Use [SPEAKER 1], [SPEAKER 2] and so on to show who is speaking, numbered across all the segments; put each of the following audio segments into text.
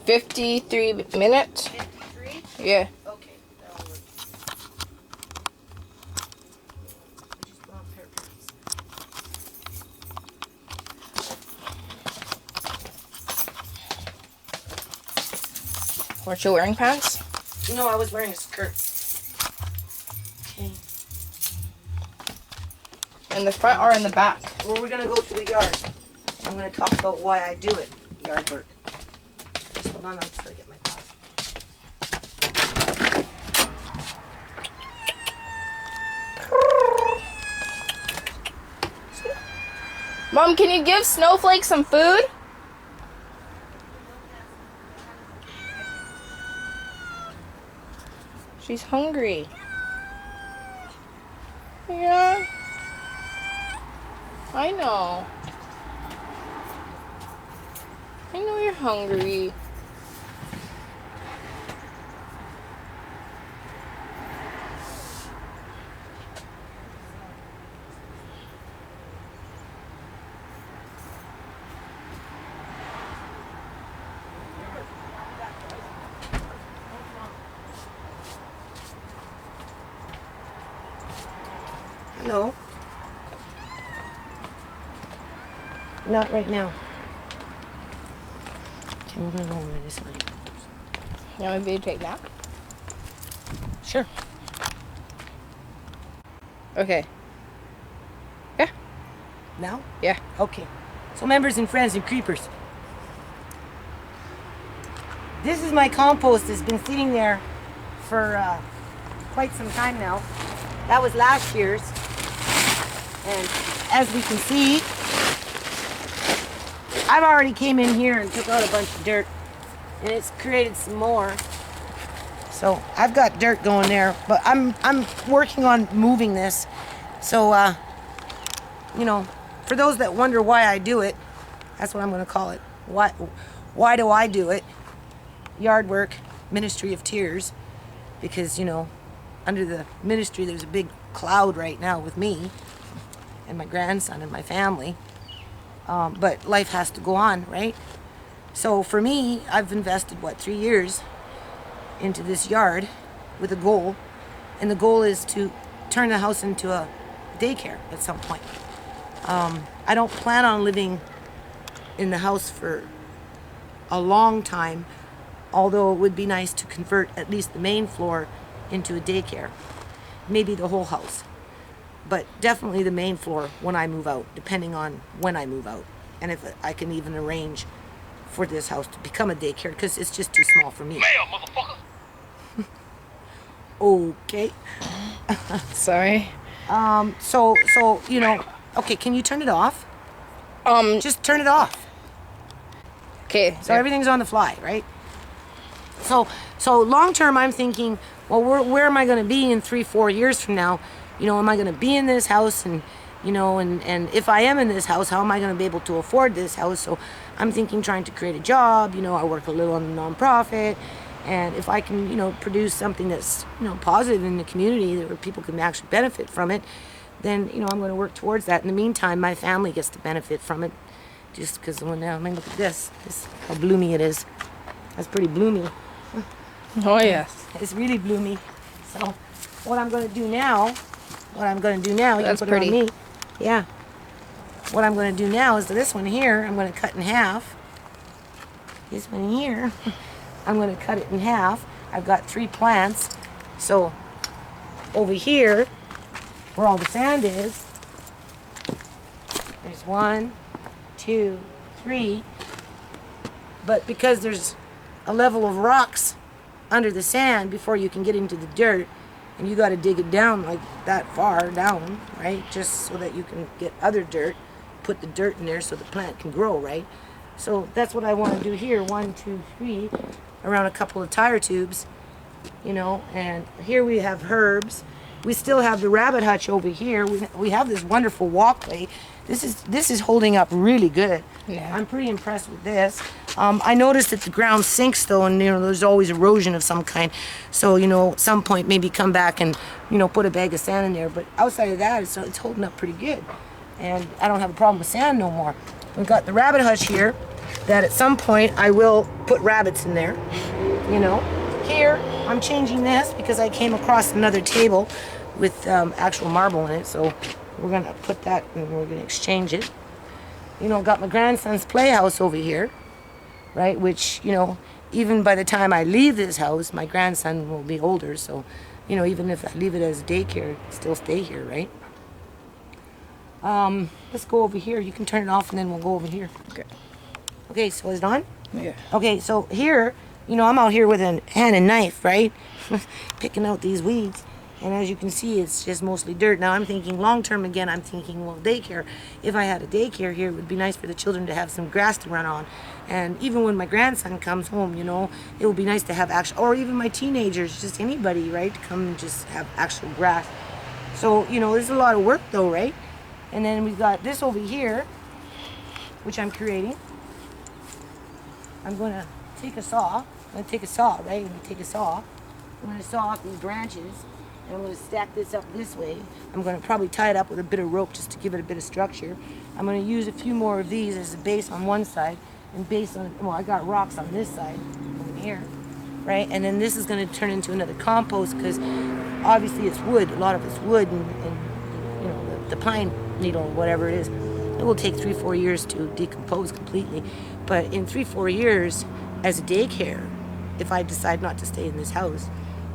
[SPEAKER 1] 53 minutes.
[SPEAKER 2] 53?
[SPEAKER 1] Yeah.
[SPEAKER 2] Okay, that'll work. Just want pair of pants.
[SPEAKER 1] Weren't you wearing pants?
[SPEAKER 2] No, I was wearing a skirt. Okay.
[SPEAKER 1] In the front or in the back?
[SPEAKER 2] Well, we're gonna go to the yard. I'm gonna talk about why I do it. Yard work. Just hold on until I get my glasses.
[SPEAKER 1] Mom, can you give Snowflake some food? She's hungry. Yeah. I know. I know you're hungry.
[SPEAKER 2] No. Not right now. Okay, we're gonna go over this way.
[SPEAKER 1] You want me to take that?
[SPEAKER 2] Sure.
[SPEAKER 1] Okay. Yeah.
[SPEAKER 2] Now?
[SPEAKER 1] Yeah.
[SPEAKER 2] Okay. So members and friends and creepers. This is my compost that's been sitting there for quite some time now. That was last year's. And as we can see, I've already came in here and took out a bunch of dirt, and it's created some more. So I've got dirt going there, but I'm working on moving this. So you know, for those that wonder why I do it, that's what I'm going to call it. Why do I do it? Yard work, Ministry of Tears, because, you know, under the ministry there's a big cloud right now with me and my grandson and my family. But life has to go on, right? So for me, I've invested, 3 years into this yard with a goal. And the goal is to turn the house into a daycare at some point. I don't plan on living in the house for a long time, although it would be nice to convert at least the main floor into a daycare. Maybe the whole house. But definitely the main floor when I move out, depending on when I move out. And if I can even arrange for this house to become a daycare, because it's just too small for me.
[SPEAKER 3] Motherfucker.
[SPEAKER 2] Okay.
[SPEAKER 1] Sorry.
[SPEAKER 2] So, you know, okay, can you turn it off? Just turn it off.
[SPEAKER 1] Okay.
[SPEAKER 2] So everything's on the fly, right? So long term, I'm thinking, well, where am I going to be in 3-4 years from now? You know, am I going to be in this house? And, you know, and if I am in this house, how am I going to be able to afford this house? So I'm thinking trying to create a job. You know, I work a little on a nonprofit. And if I can, you know, produce something that's, you know, positive in the community where people can actually benefit from it, then, you know, I'm going to work towards that. In the meantime, my family gets to benefit from it. Just because when I mean, look at this, how bloomy it is. That's pretty bloomy.
[SPEAKER 1] Oh, yes.
[SPEAKER 2] It's really bloomy. So what I'm going to do now, you
[SPEAKER 1] That's
[SPEAKER 2] can put
[SPEAKER 1] pretty.
[SPEAKER 2] it on me. Yeah. What I'm going to do now is this one here, I'm going to cut in half. This one here, I'm going to cut it in half. I've got 3 plants. So over here, where all the sand is, there's 1, 2, 3. But because there's a level of rocks under the sand before you can get into the dirt, and you got to dig it down like that far down, right? Just so that you can get other dirt, put the dirt in there so the plant can grow, right? So that's what I want to do here. 1, 2, 3, around a couple of tire tubes, you know. And here we have herbs. We still have the rabbit hutch over here. We have this wonderful walkway. This is holding up really good.
[SPEAKER 1] Yeah.
[SPEAKER 2] I'm pretty impressed with this. I noticed that the ground sinks though, and you know there's always erosion of some kind. So you know, at some point maybe come back and you know put a bag of sand in there. But outside of that, it's holding up pretty good, and I don't have a problem with sand no more. We've got the rabbit hutch here. that at some point I will put rabbits in there. You know, here I'm changing this because I came across another table with actual marble in it, so we're gonna put that and we're gonna exchange it. You know, got my grandson's playhouse over here, right? Which, you know, even by the time I leave this house, my grandson will be older, so, you know, even if I leave it as daycare, it'll still stay here, right? Let's go over here. You can turn it off and then we'll go over here.
[SPEAKER 1] Okay.
[SPEAKER 2] Okay, so is it on?
[SPEAKER 1] Yeah.
[SPEAKER 2] Okay, so here, you know, I'm out here with a hand and knife, right? Picking out these weeds. And as you can see, it's just mostly dirt. Now I'm thinking long term again, I'm thinking, well, daycare. If I had a daycare here, it would be nice for the children to have some grass to run on. And even when my grandson comes home, you know, it would be nice to have actual, or even my teenagers, just anybody, right? To come and just have actual grass. So, you know, there's a lot of work though, right? And then we've got this over here, which I'm creating. I'm going to take a saw. I'm going to take a saw, right? I'm going to take a saw. I'm going to saw off these branches. And I'm going to stack this up this way. I'm going to probably tie it up with a bit of rope just to give it a bit of structure. I'm going to use a few more of these as a base on one side and base on, well, I got rocks on this side over here, right? And then this is going to turn into another compost because obviously it's wood. A lot of it's wood and you know, the pine needle, whatever it is. It will take 3-4 years to decompose completely. But in 3-4 years, as a daycare, if I decide not to stay in this house,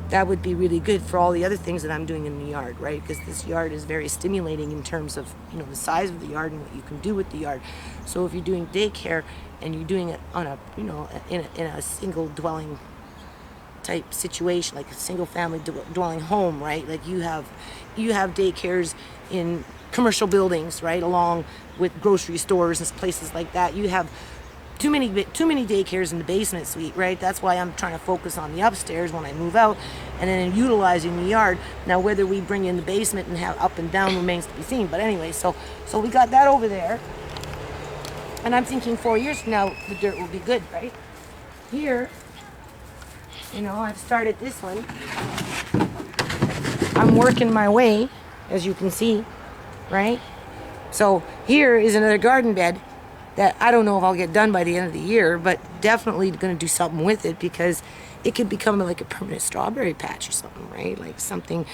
[SPEAKER 2] that would be really good for all the other things that I'm doing in the yard, right? Because this yard is very stimulating in terms of, you know, the size of the yard and what you can do with the yard. So if you're doing daycare and you're doing it on a, you know, in a single dwelling type situation, like a single family dwelling home, right? Like you have daycares in commercial buildings, right, along with grocery stores and places like that. You have too many daycares in the basement suite, right? That's why I'm trying to focus on the upstairs when I move out, and then utilizing the yard. Now, whether we bring in the basement and have up and down remains to be seen. But anyway, so we got that over there, and I'm thinking 4 years from now the dirt will be good, right? Here, you know, I've started this one. I'm working my way, as you can see, right? So here is another garden bed that I don't know if I'll get done by the end of the year, but definitely going to do something with it because it could become like a permanent strawberry patch or something, right? Like something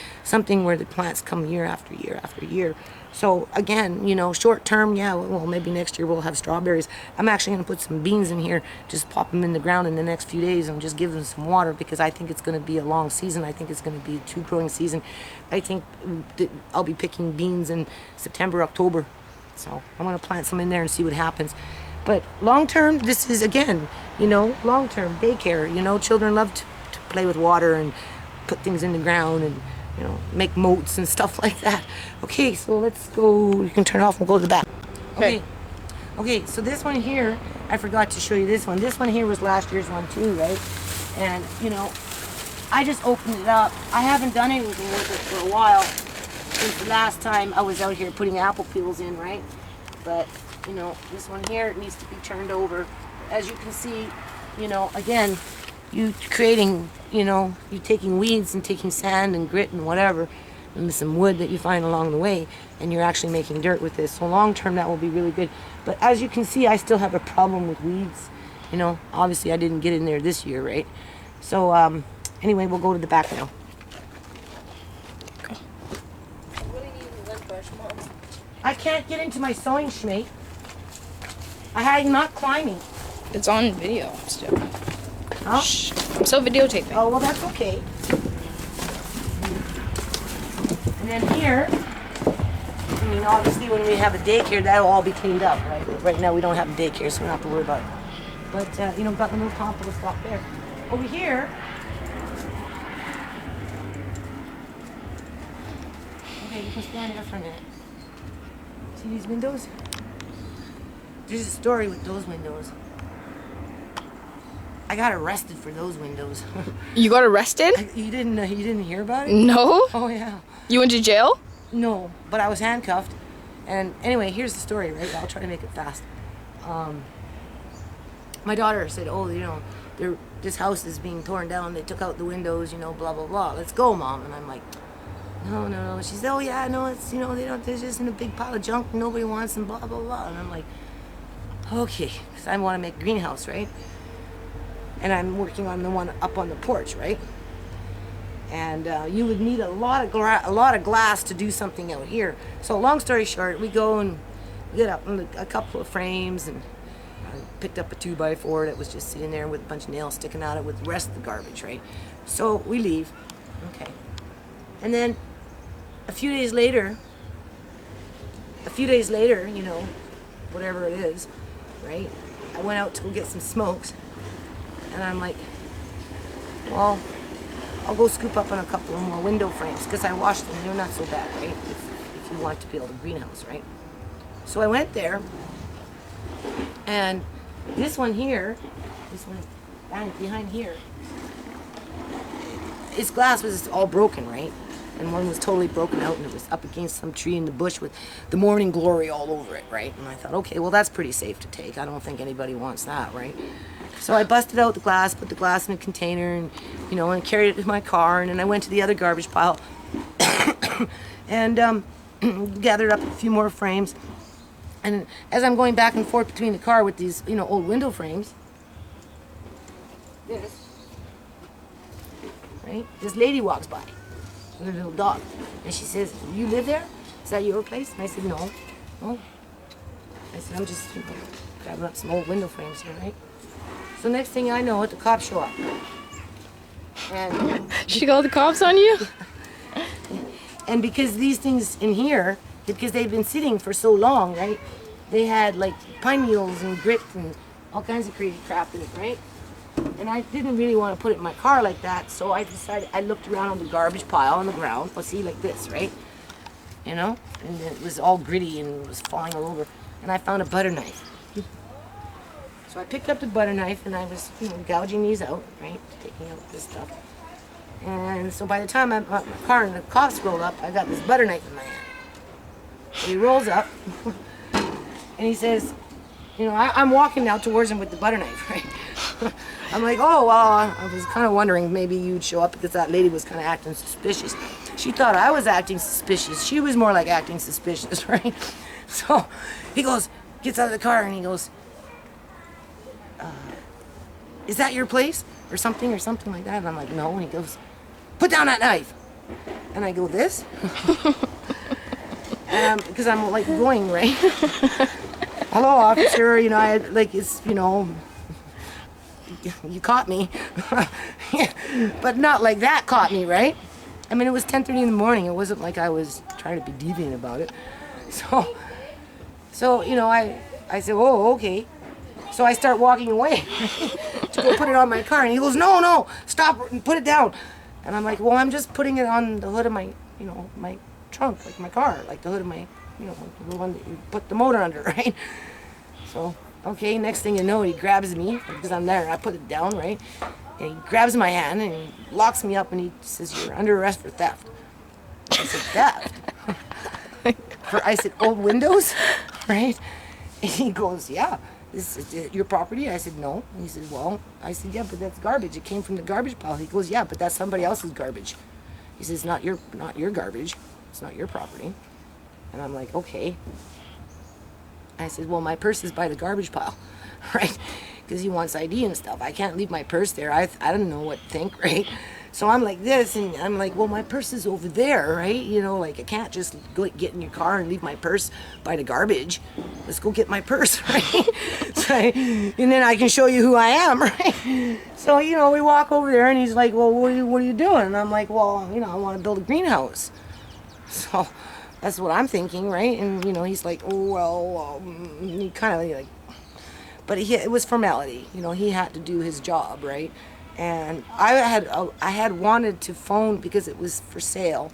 [SPEAKER 2] where the plants come year after year after year. So again, you know, short term, yeah, well, maybe next year we'll have strawberries. I'm actually going to put some beans in here, just pop them in the ground in the next few days and just give them some water because I think it's going to be a long season. I think it's going to be a 2 growing season. I think that I'll be picking beans in September, October. So I'm going to plant some in there and see what happens. But long term, this is, again, you know, long term daycare. You know, children love to play with water and put things in the ground and, you know, make moats and stuff like that. Okay, so let's go. You can turn it off and go to the back. Okay. Okay, so this one here, I forgot to show you this one. This one here was last year's one too, right? And, you know, I just opened it up. I haven't done anything with it for a while. Since the last time I was out here putting apple peels in, right? But, you know, this one here, it needs to be turned over. As you can see, you know, again, you creating, you know, you taking weeds and taking sand and grit and whatever, and some wood that you find along the way, and you're actually making dirt with this. So long term, that will be really good. But as you can see, I still have a problem with weeds. You know, obviously I didn't get in there this year, right? So, anyway, we'll go to the back now. I can't get into my sewing schmate. I'm not climbing.
[SPEAKER 1] It's on video still.
[SPEAKER 2] Huh?
[SPEAKER 1] Shh. I'm still videotaping.
[SPEAKER 2] Oh, well, that's okay. And then here, I mean, obviously when we have a daycare, that'll all be cleaned up, right? Right now we don't have a daycare, so we don't have to worry about it. But, you know, got the little compost block there. Over here, okay, you can stand here for a minute. See these windows? There's a story with those windows. I got arrested for those windows.
[SPEAKER 1] You got arrested?
[SPEAKER 2] You didn't hear about it?
[SPEAKER 1] No.
[SPEAKER 2] Oh yeah.
[SPEAKER 1] You went to jail?
[SPEAKER 2] No, but I was handcuffed. And anyway, here's the story, right? I'll try to make it fast. My daughter said, "Oh, you know, this house is being torn down. They took out the windows, you know, blah blah blah. Let's go, Mom." And I'm like, No. She said, "Oh yeah, no, it's, you know, they're just in a big pile of junk. Nobody wants them, blah blah blah." And I'm like, Okay, because I want to make a greenhouse, right? And I'm working on the one up on the porch, right? And you would need a lot of glass to do something out here. So long story short, we go and get up a couple of frames, and I picked up a 2x4 that was just sitting there with a bunch of nails sticking out of it with the rest of the garbage, right? So we leave, okay. And then a few days later, you know, whatever it is, right? I went out to go get some smokes, and I'm like, well, I'll go scoop up on a couple of more window frames because I washed them. They're not so bad, right? If you want to build a greenhouse, right? So I went there, and this one here, this one behind here, its glass was all broken, right? And one was totally broken out, and it was up against some tree in the bush with the morning glory all over it, right? And I thought, okay, well, that's pretty safe to take. I don't think anybody wants that, right? So I busted out the glass, put the glass in a container, and, you know, and carried it to my car, and then I went to the other garbage pile and gathered up a few more frames. And as I'm going back and forth between the car with these, you know, old window frames, this lady walks by with her little dog, and she says, "You live there? Is that your place?" And I said, "No." "Oh." I said, "I'm just, you know, grabbing up some old window frames here, right?" So next thing I know, the cops show up. And
[SPEAKER 1] She called the cops on you?
[SPEAKER 2] and because these things in here, because they've been sitting for so long, right? They had like pine needles and grit and all kinds of crazy crap in it, right? And I didn't really want to put it in my car like that, so I decided, I looked around on the garbage pile on the ground. Well, see, like this, right? You know? And it was all gritty and it was falling all over. And I found a butter knife. So I picked up the butter knife and I was, you know, gouging these out, right? Taking out this stuff. And so by the time I got my car and the cops rolled up, I got this butter knife in my hand. So he rolls up and he says, you know, I'm walking now towards him with the butter knife, right? I'm like, oh, well, I was kind of wondering maybe you'd show up because that lady was kind of acting suspicious. She thought I was acting suspicious. She was more like acting suspicious, right? So he goes, gets out of the car and he goes, is that your place? Or something like that. And I'm like, no. And he goes, put down that knife. And I go, this? Because I'm like going, right? Hello, officer. You know, I like, it's, you know, you caught me. But not like that caught me, right? I mean, it was 10:30 in the morning. It wasn't like I was trying to be deviant about it. So you know, I said, oh, okay. So I start walking away to go put it on my car, and he goes, no, stop and put it down. And I'm like, well, I'm just putting it on the hood of my, you know, my trunk, like my car, like the hood of my, you know, the one that you put the motor under, right? So, okay, next thing you know, he grabs me, because I'm there, and I put it down, right? And he grabs my hand, and he locks me up, and he says, you're under arrest for theft. I said, theft? I said, old windows, right? And he goes, yeah. This is your property? I said, no. And he said, well, I said, yeah, but that's garbage. It came from the garbage pile. He goes, yeah, but that's somebody else's garbage. He says, not your garbage. It's not your property. And I'm like, okay. I said, well, my purse is by the garbage pile, right? Because he wants ID and stuff. I can't leave my purse there. I don't know what to think, right? So I'm like this, and I'm like, well, my purse is over there, right? You know, like I can't just go get in your car and leave my purse by the garbage. Let's go get my purse, right? So, and then I can show you who I am, right? So, you know, we walk over there, and he's like, well, what are you doing? And I'm like, well, you know, I want to build a greenhouse. So that's what I'm thinking, right? And, you know, he's like, oh, well, he kind of like, but it was formality. You know, he had to do his job, right? And I had wanted to phone, because it was for sale.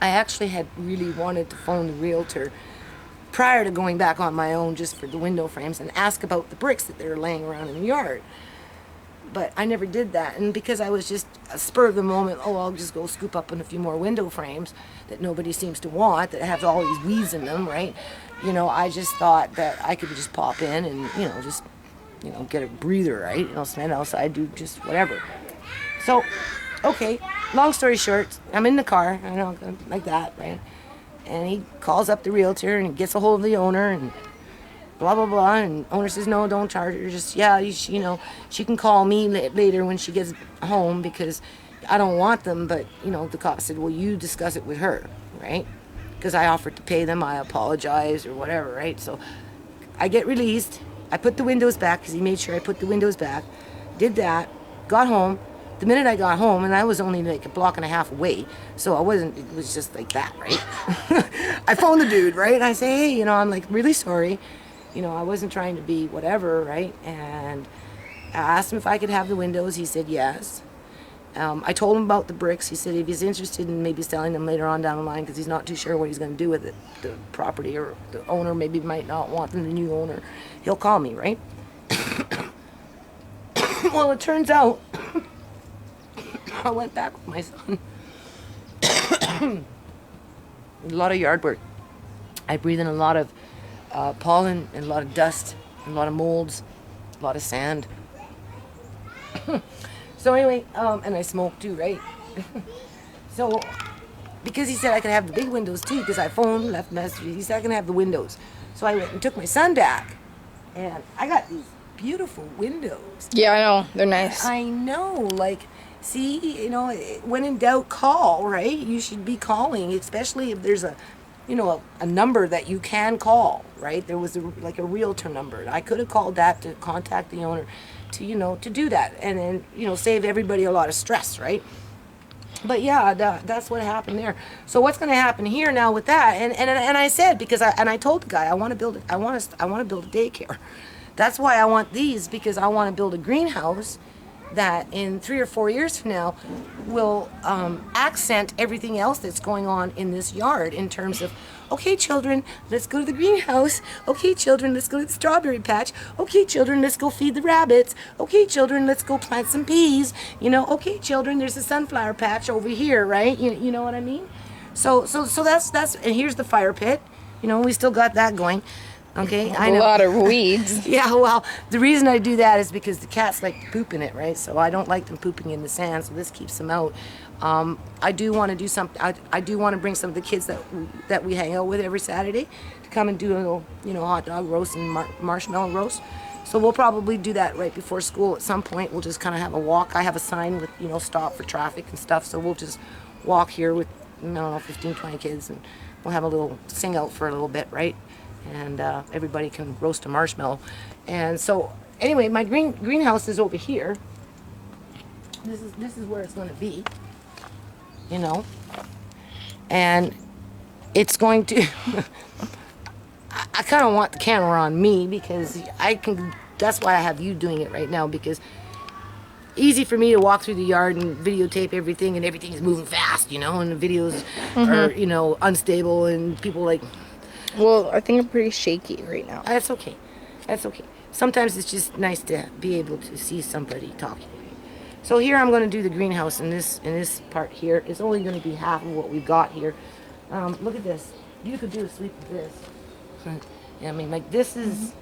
[SPEAKER 2] I actually had really wanted to phone the realtor prior to going back on my own just for the window frames and ask about the bricks that they were laying around in the yard. But I never did that, and because I was just a spur of the moment, oh, I'll just go scoop up on a few more window frames that nobody seems to want, that have all these weeds in them, right? You know, I just thought that I could just pop in and, you know, just, you know, get a breather, right? You know, stand outside, do just whatever. So, okay, long story short, I'm in the car, I know, like that, right? And he calls up the realtor and he gets a hold of the owner, and blah blah blah. And owner says, no, don't charge her. Just yeah, you know, she can call me later when she gets home because I don't want them. But you know, the cop said, well, you discuss it with her, right? Because I offered to pay them, I apologize or whatever, right? So I get released. I put the windows back because he made sure I put the windows back. Did that. Got home. The minute I got home, and I was only like a block and a half away, so I wasn't, it was just like that, right? I phoned the dude, right? And I say, hey, you know, I'm like really sorry. You know, I wasn't trying to be whatever, right? And I asked him if I could have the windows. He said yes. I told him about the bricks. He said if he's interested in maybe selling them later on down the line because he's not too sure what he's going to do with it, the property, or the owner maybe might not want them, the new owner, he'll call me, right? Well, it turns out I went back with my son. A lot of yard work. I breathe in a lot of pollen and a lot of dust and a lot of molds, a lot of sand. So anyway, and I smoke too, right? So, because he said I could have the big windows too, because I phoned, left messages, he said I can have the windows. So I went and took my son back, and I got these beautiful windows.
[SPEAKER 1] Yeah, I know. They're nice.
[SPEAKER 2] I know, like, see, you know, when in doubt, call, right? You should be calling, especially if there's a, you know, a number that you can call, right? There was like a realtor number. I could have called that to contact the owner, to, you know, to do that, and then, you know, save everybody a lot of stress, right? But yeah, that's what happened there. So what's going to happen here now with that? And I said, because I told the guy I want to build it. I want to build a daycare. That's why I want these, because I want to build a greenhouse that in 3 or 4 years from now will accent everything else that's going on in this yard in terms of, okay, children, let's go to the greenhouse. Okay, children, let's go to the strawberry patch. Okay, children, let's go feed the rabbits. Okay, children, let's go plant some peas. You know, okay, children, there's a sunflower patch over here, right? You know what I mean? So that's and here's the fire pit. You know, we still got that going. Okay, I know.
[SPEAKER 1] A lot of weeds.
[SPEAKER 2] Yeah, well, the reason I do that is because the cats like to poop in it, right? So I don't like them pooping in the sand, so this keeps them out. I do want to do something. I do want to bring some of the kids that we hang out with every Saturday to come and do a little, you know, hot dog roast and marshmallow roast. So we'll probably do that right before school at some point. We'll just kind of have a walk. I have a sign with, you know, stop for traffic and stuff. So we'll just walk here with, I don't know, 15, 20 kids, and we'll have a little sing out for a little bit, right? And everybody can roast a marshmallow. And so anyway, my greenhouse is over here. This is where it's going to be, you know, and it's going to I kind of want the camera on me because I can, that's why I have you doing it right now, because easy for me to walk through the yard and videotape everything, and everything is moving fast, you know, and the videos are, you know, unstable, and people like,
[SPEAKER 1] Well, I think I'm pretty shaky right now.
[SPEAKER 2] that's okay. That's okay. Sometimes it's just nice to be able to see somebody talking. So here I'm going to do the greenhouse, and this part here is only going to be half of what we've got here. Look at this. You could do a sweep of this. I mean, like, this is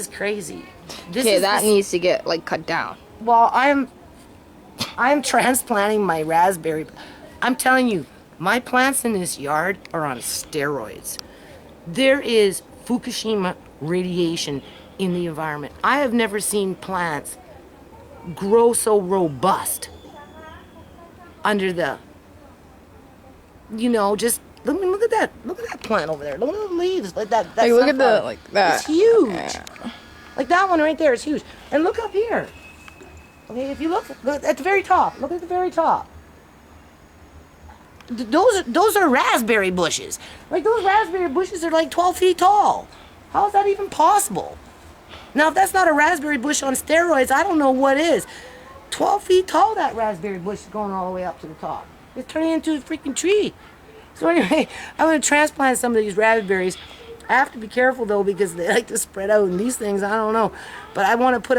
[SPEAKER 2] crazy.
[SPEAKER 1] Okay, that needs to get like cut down.
[SPEAKER 2] Well, I'm transplanting my raspberry. I'm telling you, my plants in this yard are on steroids. There is Fukushima radiation in the environment. I have never seen plants grow so robust under the, you know, just look at that. Look at that plant over there. Look at the leaves. Like that.
[SPEAKER 1] Like, look at the, like that.
[SPEAKER 2] It's huge.
[SPEAKER 1] Yeah.
[SPEAKER 2] Like that one right there is huge. And look up here. Okay, if you look at the very top. Look at the very top. Those are raspberry bushes. Like, those raspberry bushes are like 12 feet tall. How is that even possible? Now, if that's not a raspberry bush on steroids, I don't know what is. 12 feet tall, that raspberry bush is going all the way up to the top. It's turning into a freaking tree. So anyway, I'm going to transplant some of these raspberries. I have to be careful though, because they like to spread out, and these things, I don't know. But I want to put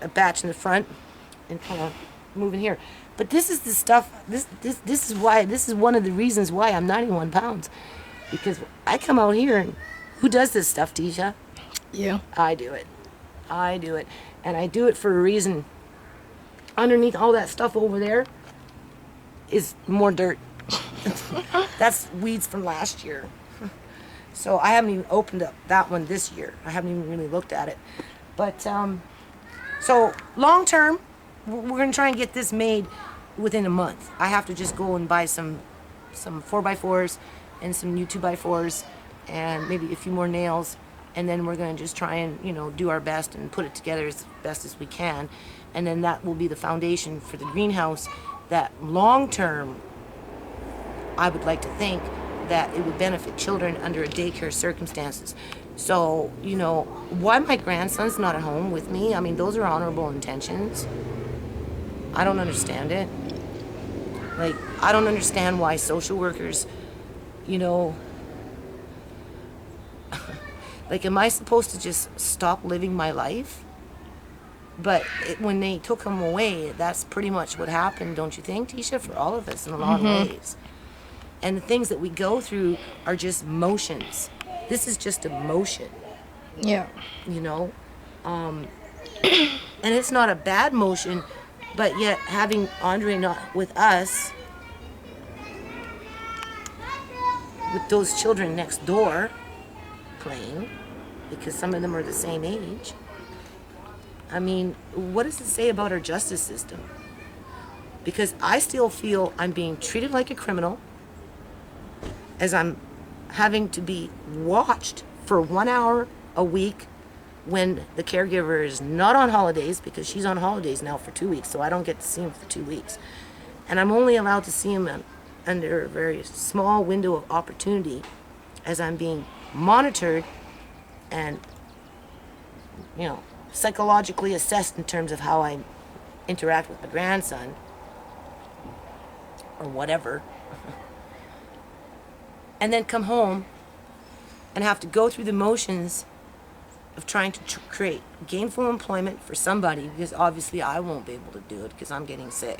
[SPEAKER 2] a batch in the front and kind of move in here. But this is the stuff. This is one of the reasons why I'm 91 pounds, because I come out here, and who does this stuff, Tisha?
[SPEAKER 1] Yeah.
[SPEAKER 2] I do it. I do it, and I do it for a reason. Underneath all that stuff over there is more dirt. That's weeds from last year. So I haven't even opened up that one this year. I haven't even really looked at it. But so long term, we're gonna try and get this made within a month. I have to just go and buy some 4x4s and some new 2x4s and maybe a few more nails, and then we're gonna just try and do our best and put it together as best as we can, and then that will be the foundation for the greenhouse. That long term, I would like to think that it would benefit children under a daycare circumstances. So, why my grandson's not at home with me, I mean, those are honorable intentions. I don't understand it. Like, I don't understand why social workers, like, am I supposed to just stop living my life? But when they took him away, that's pretty much what happened, don't you think, Tisha? For all of us in a lot of ways. And the things that we go through are just motions. This is just a motion.
[SPEAKER 1] Yeah.
[SPEAKER 2] And it's not a bad motion, but yet having Andre not with us, with those children next door playing, because some of them are the same age. I mean, what does it say about our justice system? Because I still feel I'm being treated like a criminal, as I'm having to be watched for 1 hour a week when the caregiver is not on holidays, because she's on holidays now for 2 weeks, so I don't get to see him for 2 weeks. And I'm only allowed to see him under a very small window of opportunity as I'm being monitored and, psychologically assessed in terms of how I interact with my grandson or whatever. And then come home and have to go through the motions of trying to create gainful employment for somebody, because obviously I won't be able to do it because I'm getting sick.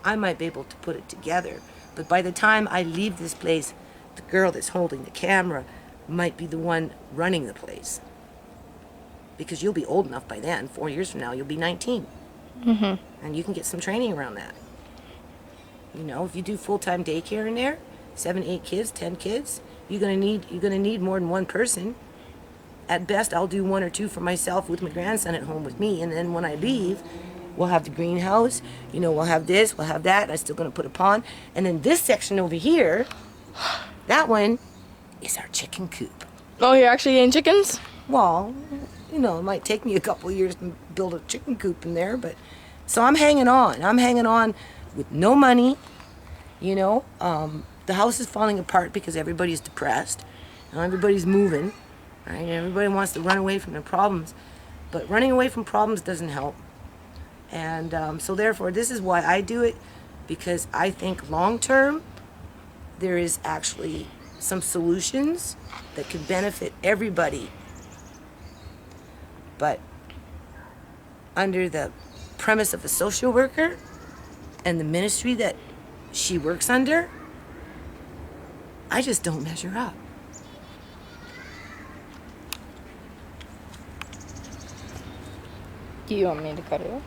[SPEAKER 2] I might be able to put it together, but by the time I leave this place, the girl that's holding the camera might be the one running the place. Because you'll be old enough by then, 4 years from now, you'll be 19. And you can get some training around that. If you do full-time daycare in there, 7, 8 kids, 10 kids, you're gonna need more than one person. At best, I'll do 1 or 2 for myself with my grandson at home with me, and then when I leave, we'll have the greenhouse, we'll have this, we'll have that. I'm still gonna put a pond, and then this section over here, that one is our chicken coop.
[SPEAKER 1] Oh, you're actually getting chickens?
[SPEAKER 2] Well, it might take me a couple of years to build a chicken coop in there, but so I'm hanging on. I'm hanging on with no money. The house is falling apart because everybody's depressed. And everybody's moving. Right? Everybody wants to run away from their problems, but running away from problems doesn't help. And so therefore, this is why I do it, because I think long term there is actually some solutions that could benefit everybody. But under the premise of a social worker and the ministry that she works under, I just don't measure up.
[SPEAKER 1] Do you want me to cut it off?